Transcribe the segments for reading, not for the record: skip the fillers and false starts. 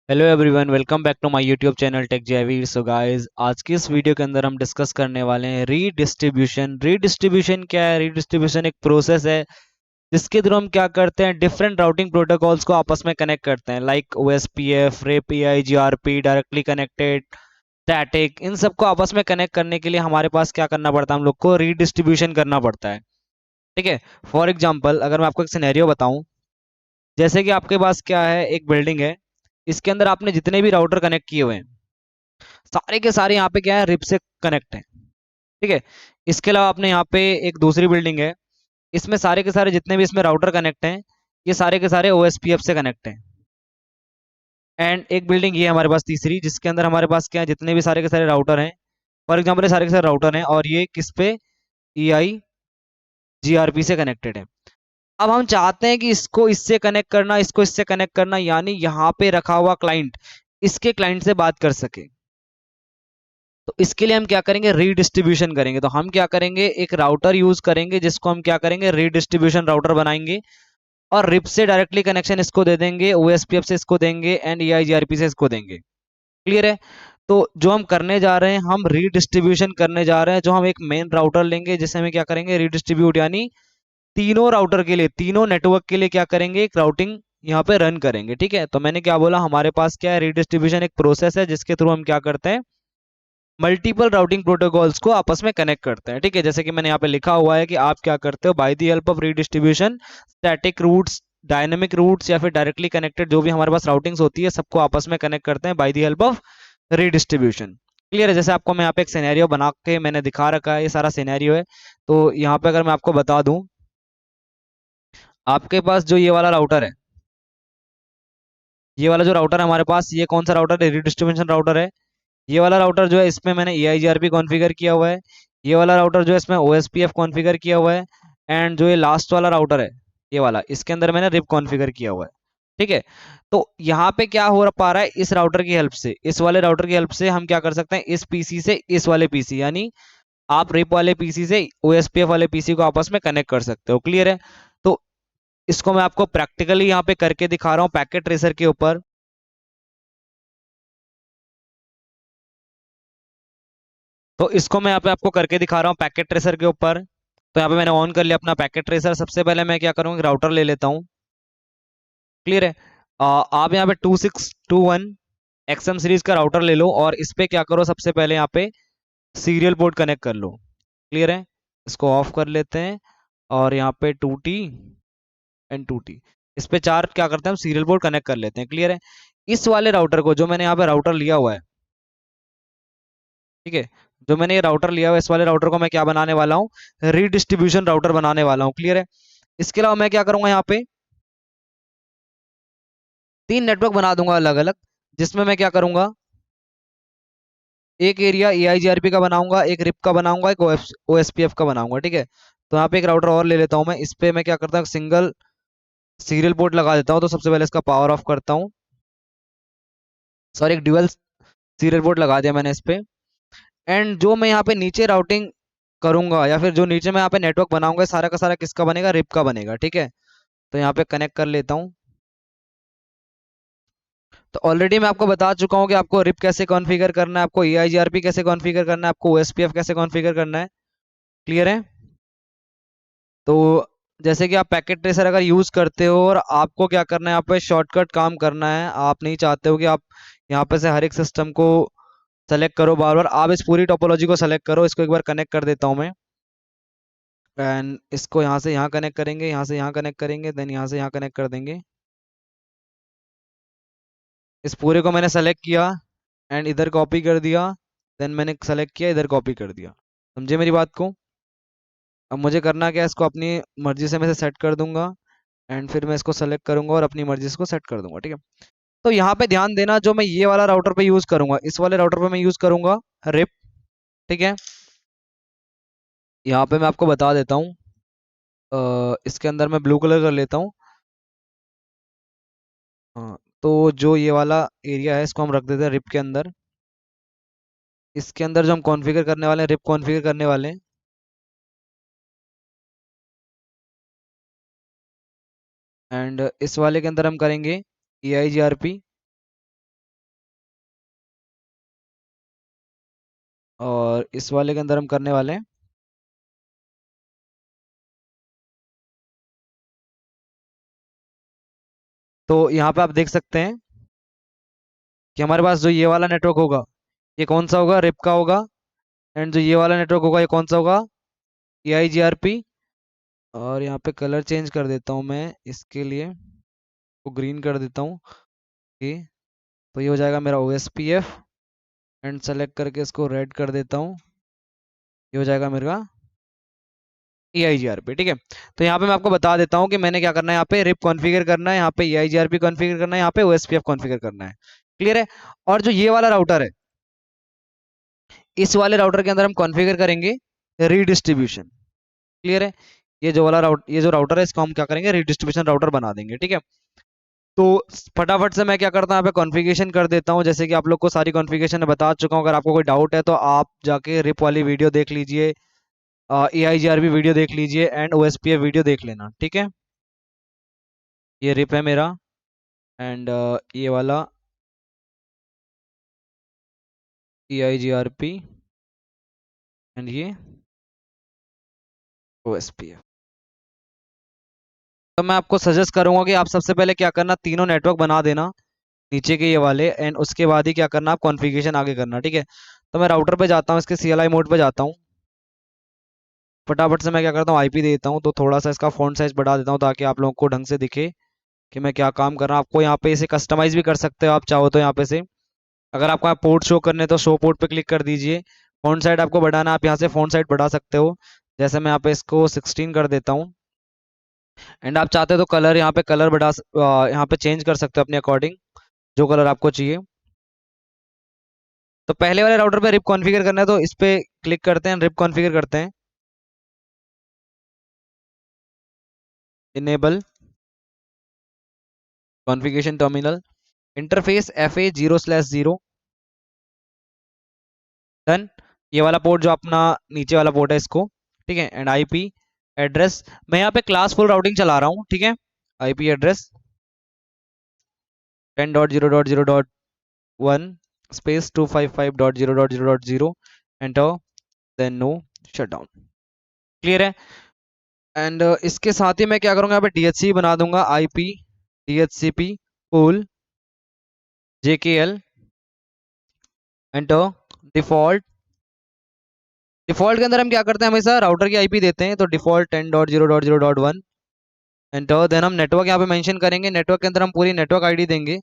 Hello everyone, welcome back to my YouTube channel tech जेवीर। So guys, आज की इस वीडियो के अंदर हम डिस्कस करने वाले हैं रीडिस्ट्रीब्यूशन। रीडिस्ट्रीब्यूशन क्या है? रीडिस्ट्रीब्यूशन एक प्रोसेस है जिसके थ्रू हम क्या करते हैं, डिफरेंट राउटिंग प्रोटोकॉल्स को आपस में कनेक्ट करते हैं, like OSPF, RIP, GRP, directly connected, static. इन सबको आपस में कनेक्ट करने के लिए हमारे पास क्या करना पड़ता है, हम लोग को रीडिस्ट्रीब्यूशन करना पड़ता है। ठीक है। फॉर एग्जाम्पल, अगर मैं आपको एक सिनेरियो बताऊं, जैसे कि आपके पास क्या है, एक बिल्डिंग है, इसके अंदर आपने जितने भी राउटर कनेक्ट किए हुए हैं सारे के सारे यहाँ पे क्या है, रिप से कनेक्ट है। ठीक है। इसके अलावा आपने यहाँ पे एक दूसरी बिल्डिंग है, इसमें सारे के सारे जितने भी इसमें राउटर कनेक्ट हैं, ये सारे के सारे ओएसपीएफ से कनेक्ट हैं। एंड एक बिल्डिंग ये है हमारे पास तीसरी, जिसके अंदर हमारे पास क्या है, जितने भी सारे के सारे राउटर हैं, फॉर एग्जाम्पल ये सारे के सारे राउटर हैं और ये किस पे, ई आई जीआरपी से कनेक्टेड है। अब हम चाहते हैं कि इसको इससे कनेक्ट करना, इसको इससे कनेक्ट करना, यानी यहाँ पे रखा हुआ क्लाइंट इसके क्लाइंट से बात कर सके। तो इसके लिए हम क्या करेंगे, रीडिस्ट्रीब्यूशन करेंगे। तो हम क्या करेंगे, एक राउटर यूज करेंगे जिसको हम क्या करेंगे, रीडिस्ट्रीब्यूशन राउटर बनाएंगे, और रिप से डायरेक्टली कनेक्शन इसको दे देंगे, ओएसपीएफ से इसको देंगे, एंड ईआईजीआरपी से इसको देंगे। क्लियर है? तो जो हम करने जा रहे हैं, हम रीडिस्ट्रीब्यूशन करने जा रहे हैं। जो हम एक मेन राउटर लेंगे जिसे हमें क्या करेंगे, रीडिस्ट्रीब्यूट, यानी तीनों राउटर के लिए, तीनों नेटवर्क के लिए क्या करेंगे, एक राउटिंग यहाँ पे रन करेंगे। ठीक है। तो मैंने क्या बोला, हमारे पास क्या है, रीडिस्ट्रीब्यूशन एक प्रोसेस है जिसके थ्रू हम क्या करते हैं, मल्टीपल राउटिंग प्रोटोकॉल्स को आपस में कनेक्ट करते हैं। ठीक है। जैसे कि मैंने यहाँ पे लिखा हुआ है कि आप क्या करते हो, by the help of redistribution, static routes, dynamic routes या फिर डायरेक्टली कनेक्टेड जो भी हमारे पास राउटिंग्स होती है, सबको आपस में कनेक्ट करते हैं bye the help of redistribution. Clear है? जैसे आपको मैं यहाँ पे एक सिनेरियो बना के मैंने दिखा रखा है, ये सारा सिनेरियो है। तो यहाँ पे अगर मैं आपको बता दूं, आपके पास जो ये वाला राउटर है, ये वाला जो राउटर है हमारे पास, ये कौन सा राउटर है, रीडिस्ट्रीब्यूशन राउटर है। ये वाला राउटर जो है, इसमें मैंने E I G R P configure किया हुआ है। ये वाला राउटर जो है, इसमें O S P F configure किया हुआ है। एंड जो ये लास्ट वाला राउटर है, ये वाला, इसके अंदर मैंने रिप कॉन्फ़िगर किया हुआ है। ठीक है। तो यहाँ पे क्या हो पा रहा है, इस राउटर की हेल्प से, इस वाले राउटर की हेल्प से हम क्या कर सकते हैं, इस पीसी से इस वाले पीसी, यानी आप रिप वाले पीसी से ओएसपीएफ वाले पीसी को आपस में कनेक्ट कर सकते हो। क्लियर है? तो इसको मैं आपको प्रैक्टिकली यहाँ पे करके दिखा रहा हूँ पैकेट ट्रेसर के ऊपर। तो इसको मैं यहाँ पे आपको करके दिखा रहा हूँ पैकेट ट्रेसर के ऊपर। तो यहाँ पे मैंने ऑन कर लिया अपना पैकेट ट्रेसर। सबसे पहले मैं क्या करूँगा, राउटर ले लेता हूँ। क्लियर है? आप यहाँ पे 2621 एक्सएम सीरीज का राउटर ले लो, और इस पे क्या करो, सबसे पहले यहाँ पे सीरियल पोर्ट कनेक्ट कर लो। क्लियर है? इसको ऑफ कर लेते हैं, और यहाँ पे 2T एंड 2T, इस पे चार क्या करते हैं, हम सीरियल पोर्ट कनेक्ट कर लेते हैं। क्लियर है? इस वाले राउटर को, जो मैंने यहाँ पे राउटर लिया हुआ है, ठीक है, जो मैंने ये राउटर लिया हुआ है, इस वाले राउटर को मैं क्या बनाने वाला हूँ, रीडिस्ट्रीब्यूशन राउटर बनाने वाला हूँ। क्लियर है? इसके अलावा मैं क्या करूंगा, यहाँ पे तीन नेटवर्क बना दूंगा अलग अलग, जिसमें मैं क्या करूंगा, एक एरिया एआईजीआरपी का बनाऊंगा, एक रिप का बनाऊंगा, एक ओएसपीएफ का बनाऊंगा। ठीक है। तो यहाँ पे एक राउटर और ले लेता हूँ मैं। इस पे मैं क्या करता हूँ, सिंगल सीरियल पोर्ट लगा देता हूँ। तो सबसे पहले इसका पावर ऑफ करता हूँ, सॉरी, एक ड्यूअल सीरियल पोर्ट लगा दिया मैंने इस पे। एंड जो मैं यहाँ पे नीचे राउटिंग करूंगा, या फिर जो नीचे मैं यहाँ पे नेटवर्क बनाऊंगा, सारा का सारा किसका बनेगा, रिप का बनेगा। ठीक है। तो यहाँ पे कनेक्ट कर लेता हूँ। तो ऑलरेडी मैं आपको बता चुका हूँ कि आपको रिप कैसे कॉन्फ़िगर करना है, आपको EIGRP कैसे कॉन्फ़िगर करना है, आपको OSPF कैसे कॉन्फ़िगर करना है। क्लियर है? तो जैसे कि आप पैकेट ट्रेसर अगर यूज़ करते हो, और आपको क्या करना है, यहाँ पे शॉर्टकट काम करना है, आप नहीं चाहते हो कि आप यहाँ पे से हर एक सिस्टम को सेलेक्ट करो बार बार, आप इस पूरी टोपोलॉजी को सेलेक्ट करो। इसको एक बार कनेक्ट कर देता हूँ मैं। एंड इसको यहाँ से यहाँ कनेक्ट करेंगे, यहाँ से यहाँ कनेक्ट करेंगे, देन यहाँ से यहाँ कनेक्ट कर देंगे। इस पूरे को मैंने सेलेक्ट किया, एंड इधर कॉपी कर दिया, देन मैंने सेलेक्ट किया, इधर कॉपी कर दिया। समझे मेरी बात को? अब मुझे करना क्या है, इसको अपनी मर्जी से मैं सेट कर दूंगा, एंड फिर मैं इसको सेलेक्ट करूंगा और अपनी मर्जी से इसको सेट कर दूंगा। ठीक है। तो यहाँ पे ध्यान देना, जो मैं ये वाला राउटर पे यूज करूंगा, इस वाले राउटर पे मैं यूज करूंगा रिप। ठीक है। यहाँ पे मैं आपको बता देता हूँ, इसके अंदर मैं ब्लू कलर कर लेता हूँ। हाँ, तो जो ये वाला एरिया है, इसको हम रख देते हैं रिप के अंदर। इसके अंदर जो हम कॉन्फ़िगर करने वाले हैं, रिप कॉन्फ़िगर करने वाले हैं। एंड इस वाले के अंदर हम करेंगे EIGRP। और इस वाले के अंदर हम करने वाले हैं, तो यहाँ पे आप देख सकते हैं कि हमारे पास जो ये वाला नेटवर्क होगा, ये कौन सा होगा, रिप का होगा। एंड जो ये वाला नेटवर्क होगा, ये कौन सा होगा, ए आई जी आर पी। और यहाँ पे कलर चेंज कर देता हूँ मैं इसके लिए, वो ग्रीन कर देता हूँ। ओके, तो ये हो जाएगा मेरा O S P F. And select करके इसको रेड कर देता हूँ, ये हो जाएगा मेरा ए आई जी आर पी। ठीक है, तो यहाँ पे मैं आपको बता देता हूँ कि मैंने क्या करना है, यहाँ पे रिप कॉन्फ़िगर करना है, यहाँ पे E I G R P configure करना है, यहाँ पे O S P F configure करना है। क्लियर है। और जो ये वाला राउटर है, इस वाले राउटर के अंदर हम कॉन्फ़िगर करेंगे रीडिस्ट्रीब्यूशन। क्लियर है। ये जो राउटर है, इसको हम क्या करेंगे, रीडिस्ट्रीब्यूशन राउटर बना देंगे। ठीक है, तो फटाफट से मैं क्या करता हूँ, यहाँ पे कॉन्फ़िगरेशन कर देता हूँ। जैसे कि आप लोग को सारी कॉन्फ़िगरेशन बता चुका हूँ। अगर आपको कोई डाउट है तो आप जाके रिप वाली वीडियो देख लीजिए, E I G R P video देख लीजिए, and O S P F video देख लेना। ठीक है, ये रिप है मेरा। एंड ये वाला ए I G R P, and ये ओ एस पी एफ। तो मैं आपको सजेस्ट करूंगा कि आप सबसे पहले क्या करना, तीनों नेटवर्क बना देना नीचे के ये वाले, एंड उसके बाद ही क्या करना, आप कॉन्फ़िगरेशन आगे करना। ठीक है, तो मैं राउटर पे जाता हूँ, इसके सी एल आई मोड पे जाता हूँ। फटाफट से मैं क्या करता हूँ, आईपी दे देता हूँ। तो थोड़ा सा इसका फ़ॉन्ट साइज बढ़ा देता हूँ ताकि आप लोगों को ढंग से दिखे कि मैं क्या काम कर रहा हूँ। आपको यहाँ पे इसे कस्टमाइज भी कर सकते हो आप चाहो तो। यहाँ पे से अगर आपको पोर्ट शो करने तो शो पोर्ट पे क्लिक कर दीजिए। फ़ॉन्ट साइज आपको बढ़ाना, आप यहाँ से फ़ॉन्ट साइज बढ़ा सकते हो। जैसे मैं यहाँ पे इसको 16 कर देता हूँ। एंड आप चाहते हो तो कलर यहाँ पे कलर यहाँ पे चेंज कर सकते हो अपने अकॉर्डिंग, जो कलर आपको चाहिए। तो पहले वाले राउटर पे रिप कॉन्फ़िगर करना है, तो इस पे क्लिक करते हैं, रिप कॉन्फ़िगर करते हैं। Enable configuration terminal, interface F A 0/0। Done. ये वाला पोर्ट जो अपना नीचे वाला पोर्ट है इसको। ठीक है, एंड आईपी एड्रेस, मैं यहाँ पे क्लास फुल राउटिंग चला रहा हूँ। ठीक है, IP address 10.0.0.1 space 255.0.0.0, enter, then no, shut down. Clear है। एंड इसके साथ ही मैं क्या करूंगा, यहाँ पे डीएचसी बना दूंगा, IP DHCP pool JKL, enter, default. Default के अंदर हम क्या करते हैं, हमेशा राउटर की आईपी देते हैं, तो डिफॉल्ट 10.0.0.1, एंटर। देन हम नेटवर्क यहाँ पे मेंशन करेंगे, नेटवर्क के अंदर हम पूरी नेटवर्क आईडी देंगे।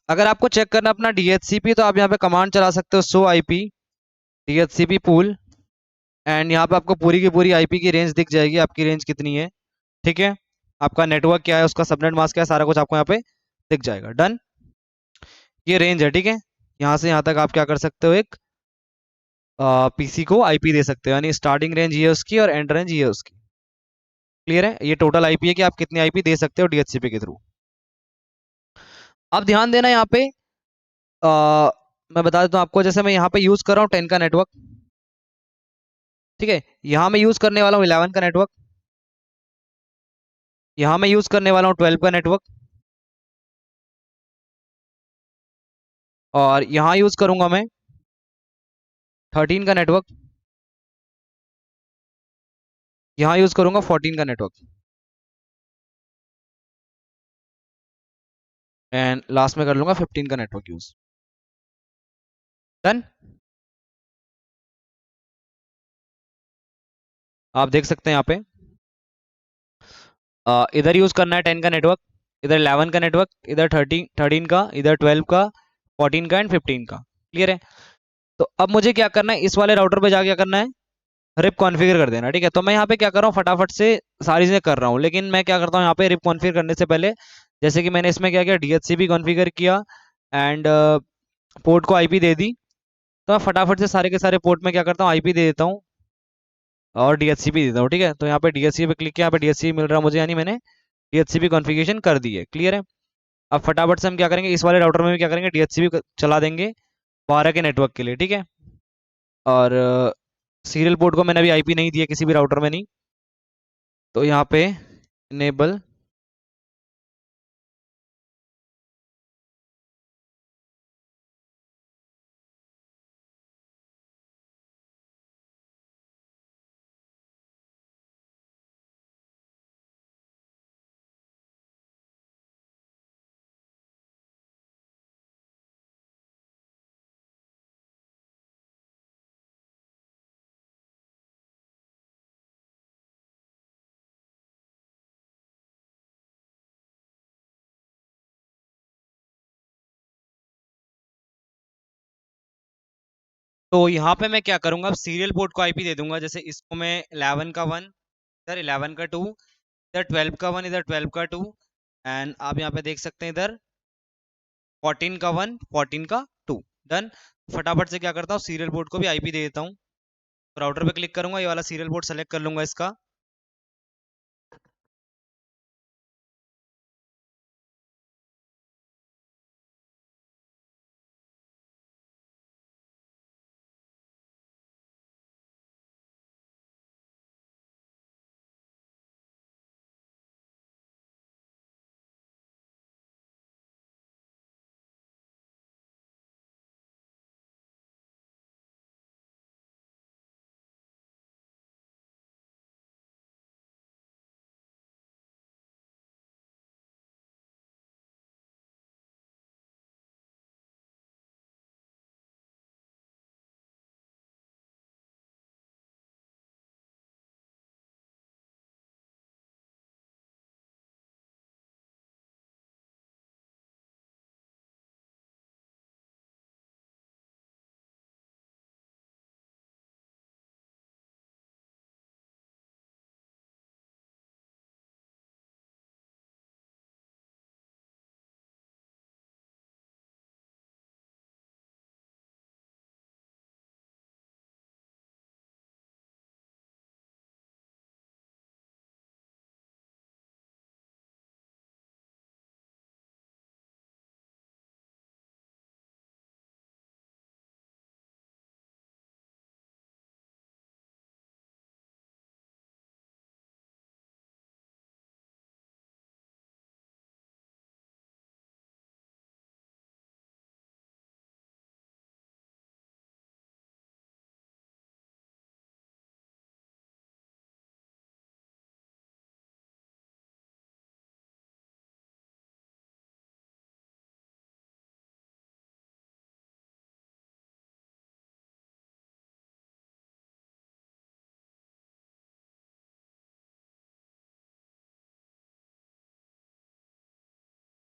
अगर आपको चेक करना अपना डीएचसीपी, तो आप यहाँ पे कमांड चला सकते हो, show IP DHCP pool. And यहाँ पे आपको पूरी की पूरी आईपी की रेंज दिख जाएगी, आपकी रेंज कितनी है। ठीक है, आपका नेटवर्क क्या है, उसका सबनेट मास्क क्या है, सारा कुछ आपको यहाँ पे दिख जाएगा। डन, ये रेंज है। ठीक है, यहाँ से यहाँ तक आप क्या कर सकते हो, एक पीसी को आईपी दे सकते हो, यानी स्टार्टिंग रेंज ये है उसकी और एंड रेंज ये है उसकी। क्लियर है, ये टोटल आईपी है कि आप कितनी आईपी दे सकते हो डीएचसीपी के थ्रू। अब ध्यान देना यहाँ पे, आ, मैं बता देता हूँ आपको, जैसे मैं यहाँ पे यूज कर रहा हूँ 10 का नेटवर्क। ठीक है, यहाँ मैं यूज करने वाला हूँ 11 का नेटवर्क। यहाँ मैं यूज करने वाला हूँ 12 का नेटवर्क। और यहाँ यूज करूंगा मैं 13 का नेटवर्क। यहाँ यूज करूंगा 14 का नेटवर्क। एंड लास्ट में कर लूंगा 15 का नेटवर्क यूज। डन। आप देख सकते हैं यहाँ पे, इधर यूज करना है 10 का नेटवर्क, इधर 11 का नेटवर्क, इधर 13 का, इधर 12 का, 14 का एंड 15 का। क्लियर है। तो अब मुझे क्या करना है, इस वाले राउटर पे जाके क्या करना है, रिप कॉन्फ़िगर कर देना। ठीक है, तो मैं यहाँ पे क्या कर रहा हूँ, फटाफट से सारी चीजें कर रहा हूँ। लेकिन मैं क्या करता हूँ यहाँ पे रिप कॉन्फ़िगर करने से पहले, जैसे कि मैंने इसमें क्या किया, डीएचसीपी कॉन्फ़िगर किया, एंड पोर्ट को आईपी दे दी। तो मैं फटाफट से सारे के सारे पोर्ट में क्या करता हूँ, आईपी दे देता हूँ और डीएचसीपी देता हूँ। ठीक है, तो यहाँ पे डीएचसीपी पे क्लिक किया, यहाँ पे डीएचसीपी मिल रहा है मुझे, यानी मैंने डीएचसीपी कॉन्फ़िगरेशन कर दी है। क्लियर है। अब फटाफट से हम क्या करेंगे, इस वाले राउटर में भी क्या करेंगे, डीएचसीपी चला देंगे 12 के नेटवर्क के लिए। ठीक है, और सीरियल पोर्ट को मैंने अभी आईपी नहीं दिया, किसी भी राउटर में नहीं। तो यहाँ पे इनेबल तो यहाँ पे मैं क्या करूंगा, अब सीरियल पोर्ट को आईपी दे दूंगा। जैसे इसको मैं 11 का 1, इधर 11 का 2, इधर 12 का 1, इधर 12 का 2, एंड आप यहाँ पे देख सकते हैं इधर 14 का 1, 14 का 2। डन। फटाफट से क्या करता हूँ, सीरियल पोर्ट को भी आईपी दे देता हूँ। तो राउटर पे क्लिक करूंगा, ये वाला सीरियल पोर्ट सेलेक्ट कर लूंगा इसका।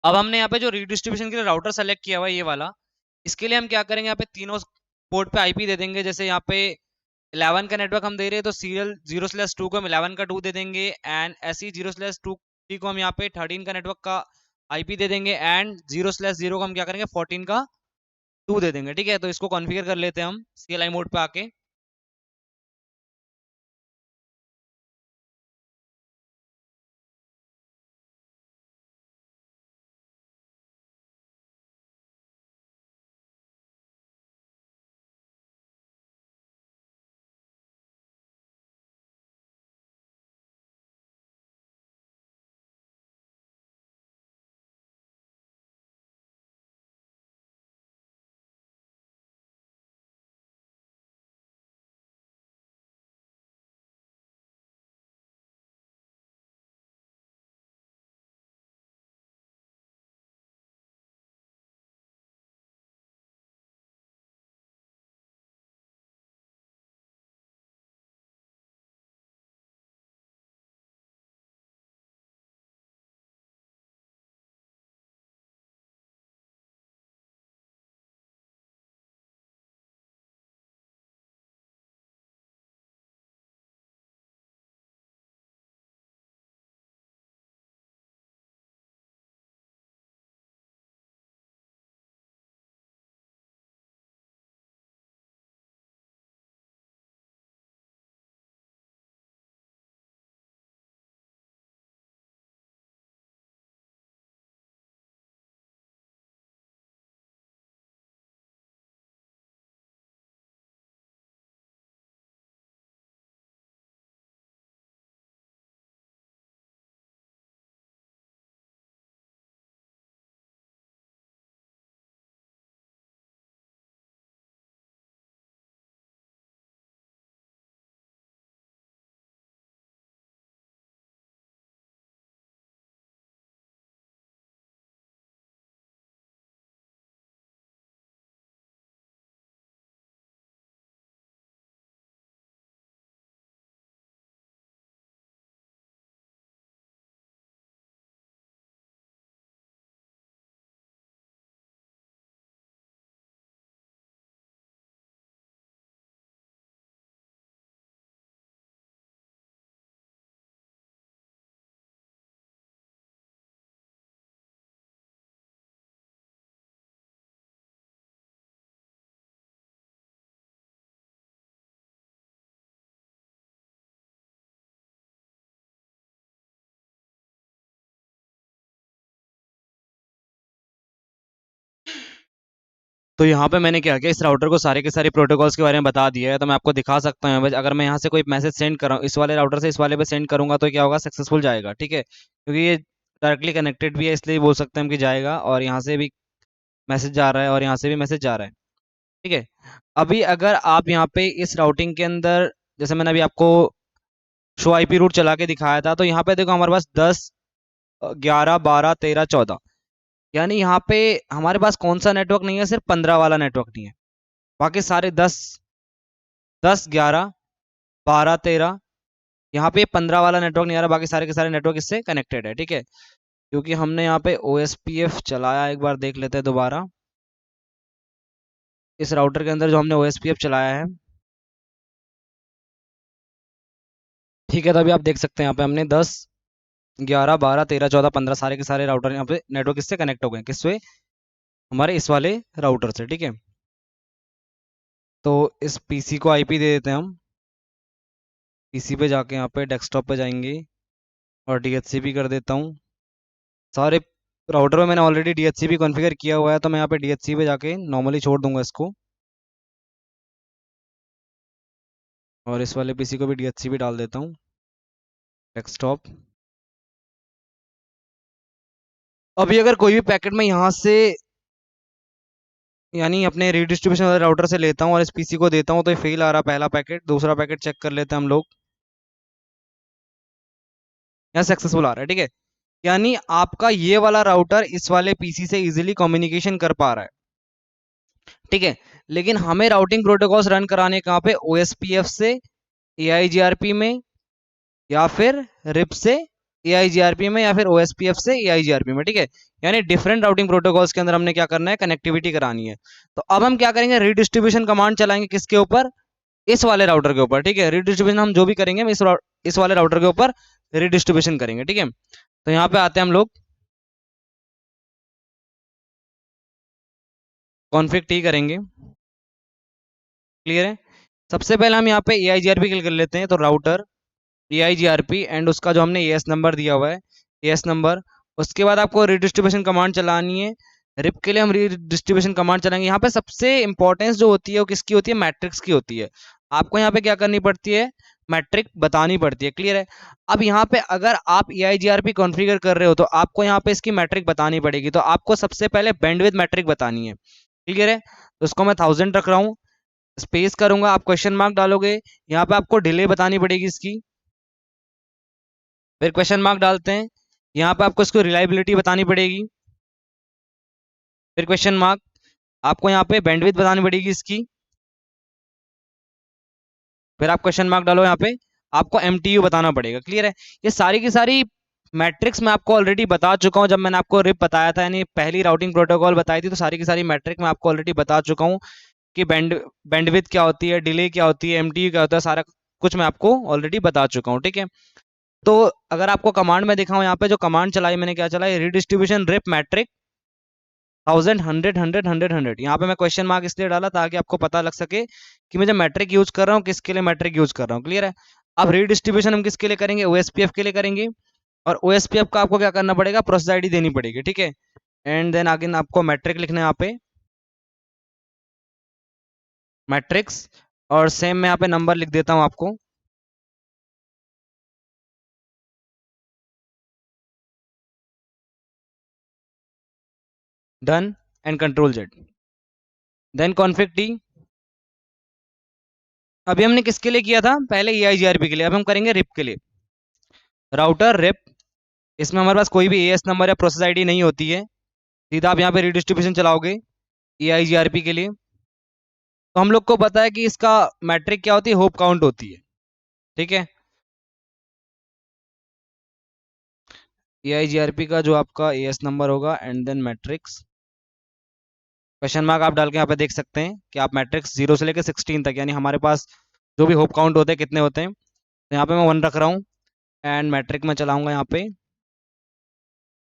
अब हमने यहाँ पे जो रीडिस्ट्रीब्यूशन के लिए राउटर सेलेक्ट किया हुआ है, ये वाला, इसके लिए हम क्या करेंगे, यहाँ पे तीनों पोर्ट पे आईपी दे देंगे। जैसे यहाँ पे 11 का नेटवर्क हम दे रहे हैं, तो सीरियल 0/2 को हम 11 का 2 दे देंगे, एंड ऐसी 0/2 को हम यहाँ पे 13 का नेटवर्क का आईपी दे देंगे, एंड 0/0 को हम क्या करेंगे, 14 का 2 दे देंगे। ठीक है, तो इसको कॉन्फ़िगर कर लेते हैं हम सीएलआई मोड पे आके। तो यहाँ पे मैंने क्या किया, इस राउटर को सारे के सारे प्रोटोकॉल्स के बारे में बता दिया है। तो मैं आपको दिखा सकता हूँ, अगर मैं यहाँ से कोई मैसेज सेंड कर रहा हूँ, इस वाले राउटर से इस वाले पे सेंड करूंगा तो क्या होगा, सक्सेसफुल जाएगा, ठीक है, क्योंकि ये डायरेक्टली कनेक्टेड भी है, इसलिए बोल सकते हैं हम कि जाएगा। और यहाँ से भी मैसेज जा रहा है और यहाँ से भी मैसेज जा रहा है, ठीक है। अभी अगर आप यहाँ पे इस राउटिंग के अंदर, जैसे मैंने अभी आपको शो आईपी रूट चला के दिखाया था, तो यहाँ पे देखो हमारे पास 10, 11, 12, 13, 14, यानी यहाँ पे हमारे पास कौन सा नेटवर्क नहीं है, सिर्फ 15 वाला नेटवर्क नहीं है। बाकी सारे 10, 10, 11, 12, 13, यहाँ पे 15 वाला नेटवर्क नहीं आ रहा, बाकी सारे के सारे नेटवर्क इससे कनेक्टेड है, ठीक है। क्योंकि हमने यहाँ पे OSPF चलाया, एक बार देख लेते हैं दोबारा। इस राउटर के अंदर जो हमने OSPF चलाया है, ठीक है, तो अभी आप देख सकते हैं यहाँ पे हमने 10, 11, 12, 13, 14, 15 सारे के सारे राउटर यहाँ पे नेटवर्क इससे कनेक्ट हो गए, किससे, हमारे इस वाले राउटर से, ठीक है। तो इस पीसी को आईपी दे देते हैं हम। पीसी पे जाके यहाँ पे डेस्कटॉप पे जाएंगे और DHCP कर देता हूँ। सारे राउटर में मैंने ऑलरेडी DHCP कॉन्फ़िगर किया हुआ है, तो मैं यहाँ पे DHCP पे जाके नॉर्मली छोड़ दूंगा इसको, और इस वाले पीसी को भी DHCP डाल देता हूँ, डेस्कटॉप। अभी अगर कोई भी पैकेट मैं यहाँ से, यानी अपने रीडिस्ट्रीब्यूशन वाले राउटर से लेता हूँ और इस पीसी को देता हूँ, तो ये फेल आ रहा, पहला पैकेट। दूसरा पैकेट चेक कर लेते हैं हम लोग, यहाँ सक्सेसफुल आ रहा है, ठीक है। यानी आपका ये वाला राउटर इस वाले पीसी से इजीली कम्युनिकेशन कर पा रहा है, ठीक है। लेकिन हमें राउटिंग प्रोटोकॉल्स रन कराने कहाँ पे, OSPF से AIGRP में, या फिर रिप से AIGRP में, या फिर OSPF से AIGRP में, ठीक है। यानी डिफरेंट राउटिंग प्रोटोकॉल्स के अंदर हमने क्या करना है, कनेक्टिविटी करानी है। तो अब हम क्या करेंगे, रीडिस्ट्रीब्यूशन कमांड चलाएंगे, किसके ऊपर, इस वाले राउटर के ऊपर, ठीक है। रीडिस्ट्रीब्यूशन हम जो भी करेंगे, हम इस वाले राउटर के ऊपर रीडिस्ट्रीब्यूशन करेंगे, ठीक है। तो यहाँ पे आते हैं हम लोग, कॉन्फ़िग टी करेंगे, क्लियर है। सबसे पहले हम यहाँ पे AIGRP क्लिक कर लेते हैं, तो राउटर AIGRP एंड उसका जो हमने AS नंबर दिया हुआ है, AS नंबर। उसके बाद आपको रीडिस्ट्रीब्यूशन कमांड चलानी है। रिप के लिए हम रीडिस्ट्रीब्यूशन कमांड चलाएंगे। यहाँ पे सबसे इंपॉर्टेंस जो होती है वो किसकी होती है, मैट्रिक्स की होती है। आपको यहाँ पे क्या करनी पड़ती है, मैट्रिक बतानी पड़ती है, क्लियर है। अब यहाँ पे अगर आप AIGRP कॉन्फ़िगर कर रहे हो, तो आपको यहाँ पे इसकी मैट्रिक बतानी पड़ेगी। तो आपको सबसे पहले बैंडविड्थ मैट्रिक बतानी है, क्लियर है। तो उसको मैं 1000 रख रहा हूँ, स्पेस करूंगा, आप क्वेश्चन मार्क डालोगे। यहाँ पे आपको डिले बतानी पड़ेगी इसकी, फिर क्वेश्चन मार्क डालते हैं। यहाँ पे आपको इसको रिलायबिलिटी बतानी पड़ेगी, फिर क्वेश्चन मार्क। आपको यहाँ पे बैंडविड्थ बतानी पड़ेगी इसकी, फिर आप क्वेश्चन मार्क डालो। यहाँ पे आपको MTU बताना पड़ेगा, क्लियर है। ये सारी की सारी मैट्रिक्स मैं आपको ऑलरेडी बता चुका हूँ, जब मैंने आपको रिप बताया था, यानी पहली राउटिंग प्रोटोकॉल बताई थी, तो सारी की सारी मैट्रिक मैं आपको ऑलरेडी बता चुका हूँ कि बैंडविड्थ क्या होती है, डिले क्या होती है, MTU क्या होता है, सारा कुछ मैं आपको ऑलरेडी बता चुका हूँ, ठीक है। तो अगर आपको कमांड में दिखाऊं, यहाँ पे जो कमांड चलाई मैंने, क्या चलाई, रीडिस्ट्रीब्यूशन रिप मैट्रिक 1000, 100, 100, 100, 100। यहाँ पे मैं क्वेश्चन मार्क इसलिए डाला ताकि आपको पता लग सके कि मैं जब मैट्रिक यूज कर रहा हूँ, किसके लिए मैट्रिक यूज कर रहा हूँ, क्लियर है। अब रीडिस्ट्रीब्यूशन हम किसके लिए करेंगे, OSPF के लिए करेंगे। और OSPF का आपको क्या करना पड़ेगा, प्रोसेस आईडी देनी पड़ेगी, ठीक है। एंड देन आगे आपको मैट्रिक लिखना है यहाँ पे, मैट्रिक्स। और सेम मैं यहाँ पे नंबर लिख देता हूँ आपको, done, and control Z। Then config T. अभी हमने किसके लिए किया था, पहले AIGRP के लिए, अब हम करेंगे रिप के लिए। राउटर रिप, इसमें हमारे पास कोई भी AS नंबर या प्रोसेस आईडी नहीं होती है, सीधा आप यहाँ पे रीडिस्ट्रीब्यूशन चलाओगे AIGRP के लिए। तो हम लोग को पता है कि इसका मैट्रिक क्या होती है, होप काउंट होती है, ठीक है। AIGRP का जो आपका AS नंबर होगा and then metrics, question mark आप डाल के यहाँ पे देख सकते हैं कि आप मैट्रिक्स 0 से लेकर 16 तक, यानी हमारे पास जो भी होप काउंट होते हैं कितने होते हैं। तो यहाँ पे मैं 1 रख रहा हूँ, एंड मैट्रिक में चलाऊंगा यहाँ पे।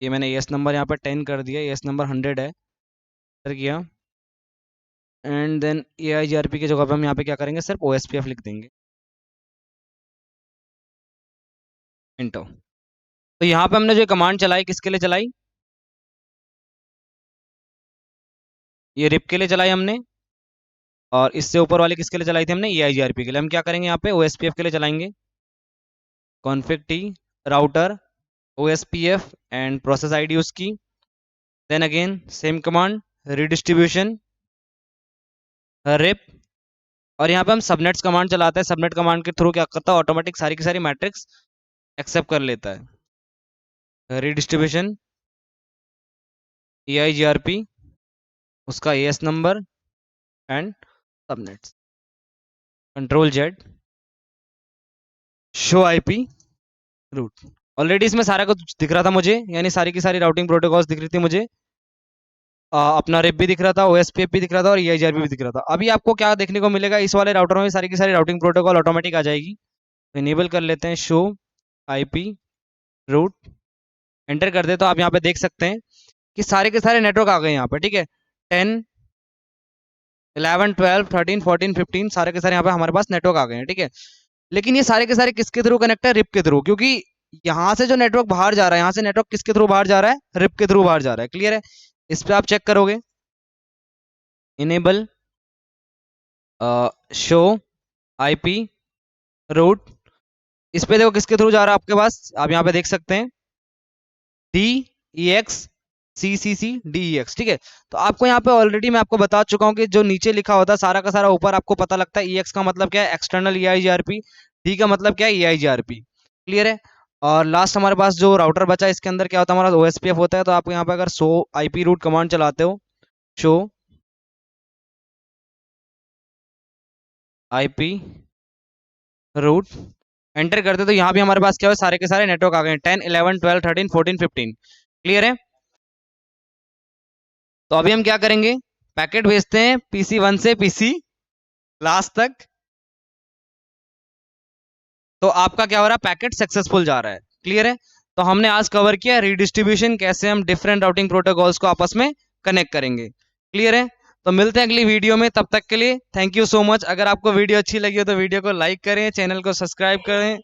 ये मैंने AS नंबर यहाँ पे 10 कर दिया, AS नंबर 100 है, कर किया। एंड देन AIGRP की जगह पे हम यहाँ पे क्या करेंगे, सिर्फ OSPF लिख देंगे, इंटर। तो यहाँ पे हमने जो कमांड चलाई, किसके लिए चलाई, ये रिप के लिए चलाई हमने, और इससे ऊपर वाली किसके लिए चलाई थी हमने, EIGRP के लिए। हम क्या करेंगे यहाँ पे, OSPF के लिए चलाएंगे, config t router OSPF and process ID उसकी, then again same command redistribution RIP, और यहाँ पे हम सबनेट्स कमांड चलाते हैं। सबनेट कमांड के थ्रू क्या करता है, ऑटोमेटिक सारी की सारी मैट्रिक्स एक्सेप्ट कर लेता है। रीडिस्ट्रीब्यूशन EIGRP, उसका AS number and subnets, control Z show IP route. Already इसमें सारा कुछ दिख रहा था मुझे, यानी सारी की सारी राउटिंग प्रोटोकॉल्स दिख रही थी मुझे। अपना रिप भी दिख रहा था, OSPF भी दिख रहा था, और EIGRP भी दिख रहा था। अभी आपको क्या देखने को मिलेगा, इस वाले राउटर में सारी की सारी राउटिंग प्रोटोकॉल ऑटोमेटिक आ जाएगी। तो इनेबल कर लेते हैं शो IP रूट, एंटर कर दे तो आप यहाँ पे देख सकते हैं कि सारे के सारे नेटवर्क आ गए यहाँ पे, ठीक है। 10 11 12 13 14 15 सारे के सारे यहाँ पे हमारे पास नेटवर्क आ गए हैं, ठीक है। लेकिन ये सारे के सारे किसके थ्रू कनेक्ट है, रिप के थ्रू, क्योंकि यहाँ से जो नेटवर्क बाहर जा रहा है, यहाँ से नेटवर्क किसके थ्रू बाहर जा रहा है, रिप के थ्रू बाहर जा रहा है। क्लियर है, इस पे आप चेक करोगे, इनेबल शो IP रूट, इस पे देखो किसके थ्रू जा रहा है आपके पास, आप यहाँ पे देख सकते हैं DEX CCC DEX, ठीक है। तो आपको यहाँ पे ऑलरेडी मैं आपको बता चुका हूँ कि जो नीचे लिखा होता है सारा का सारा ऊपर आपको पता लगता है। EX का मतलब क्या है, एक्सटर्नल EIGRP, D का मतलब क्या है, EIGRP। क्लियर है। और लास्ट हमारे पास जो राउटर बचा इसके अंदर क्या होता है, हमारा OSPF होता है। तो आपको यहाँ पे अगर शो IP रूट कमांड चलाते हो, शो IP रूट, एंटर करते तो यहाँ भी हमारे पास क्या है, सारे के सारे नेटवर्क आ गए, 10 11 12 13 14 15। क्लियर है। तो अभी हम क्या करेंगे, पैकेट भेजते हैं PC1 से PC लास्ट तक। तो आपका क्या हो रहा है, पैकेट सक्सेसफुल जा रहा है। क्लियर है। तो हमने आज कवर किया रीडिस्ट्रीब्यूशन, कैसे हम डिफरेंट राउटिंग प्रोटोकॉल्स को आपस में कनेक्ट करेंगे। क्लियर है। तो मिलते हैं अगली वीडियो में, तब तक के लिए थैंक यू सो मच। अगर आपको वीडियो अच्छी लगी हो तो वीडियो को लाइक करें, चैनल को सब्सक्राइब करें।